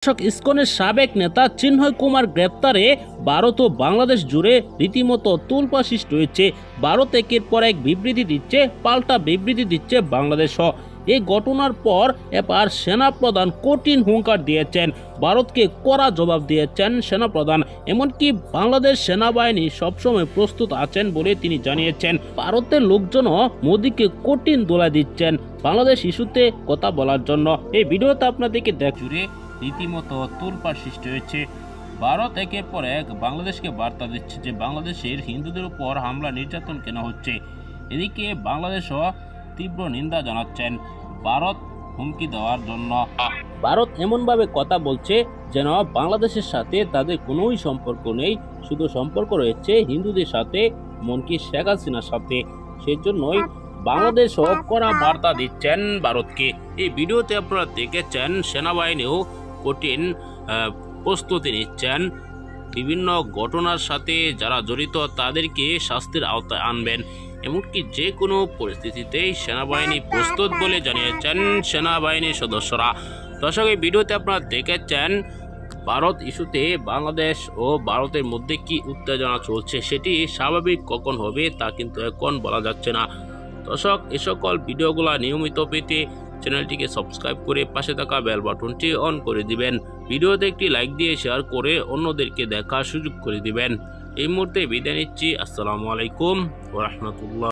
ইসকনের সাবেক নেতা চিন্ময় কুমার গ্রেপ্তারে ভারত ও বাংলাদেশ জুড়ে রীতিমতো তোলপাড় সৃষ্টি হয়েছে। ভারত একের পর এক বিবৃতি দিচ্ছে, পাল্টা বিবৃতি দিচ্ছে বাংলাদেশও। এই ঘটনার পর এবার সেনাপ্রধান কঠিন হুঙ্কার দিয়েছেন, ভারতকে কড়া জবাব দিয়েছেন সেনাপ্রধান। এমনকি বাংলাদেশ সেনাবাহিনী সবসময় প্রস্তুত আছেন বলে তিনি জানিয়েছেন। ভারতের লোকজনও মোদীকে কঠিন দোলা দিচ্ছেন বাংলাদেশ ইস্যুতে কথা বলার জন্য। এই ভিডিওতে আপনাদেরকে জুড়ে রীতিমতো তোলপাড় সৃষ্টি হয়েছে। ভারত একের পর এক বাংলাদেশকে বার্তা দিচ্ছে যে বাংলাদেশের হিন্দুদের উপর হামলা নির্যাতন কেন হচ্ছে। এদিকে বাংলাদেশও তীব্র নিন্দা জানাচ্ছেন ভারত হুমকি দেওয়ার জন্য। ভারত এমনভাবে কথা বলছে যেন বাংলাদেশের সাথে তাদের কোনোই সম্পর্ক নেই, শুধু সম্পর্ক রয়েছে হিন্দুদের সাথে, এমনকি শেখ হাসিনার সাথে। সেজন্যই বাংলাদেশও কড়া বার্তা দিচ্ছেন ভারতকে। এই ভিডিওতে আপনারা দেখেছেন সেনাবাহিনীও কঠিন প্রস্তুতি নিচ্ছেন, বিভিন্ন ঘটনার সাথে যারা জড়িত তাদেরকে শাস্তির আওতায় আনবেন। এমনকি যে কোনো পরিস্থিতিতেই সেনাবাহিনী প্রস্তুত বলে জানিয়েছেন সেনাবাহিনীর সদস্যরা। দর্শক, এই ভিডিওতে আপনারা দেখেছেন ভারত ইস্যুতে বাংলাদেশ ও ভারতের মধ্যে কি উত্তেজনা চলছে, সেটি স্বাভাবিক কখন হবে তা কিন্তু এখন বলা যাচ্ছে না। দর্শক, এ সকল ভিডিওগুলো নিয়মিত পেতে চ্যানেলটিকে সাবস্ক্রাইব করে পাশে থাকা বেল বাটনটি অন করে দিবেন। ভিডিওতে একটি লাইক দিয়ে শেয়ার করে অন্যদেরকে দেখার সুযোগ করে দিবেন। এই মুহূর্তে বিদায় নিচ্ছি। আসসালামু আলাইকুম ওয়া রাহমাতুল্লাহ।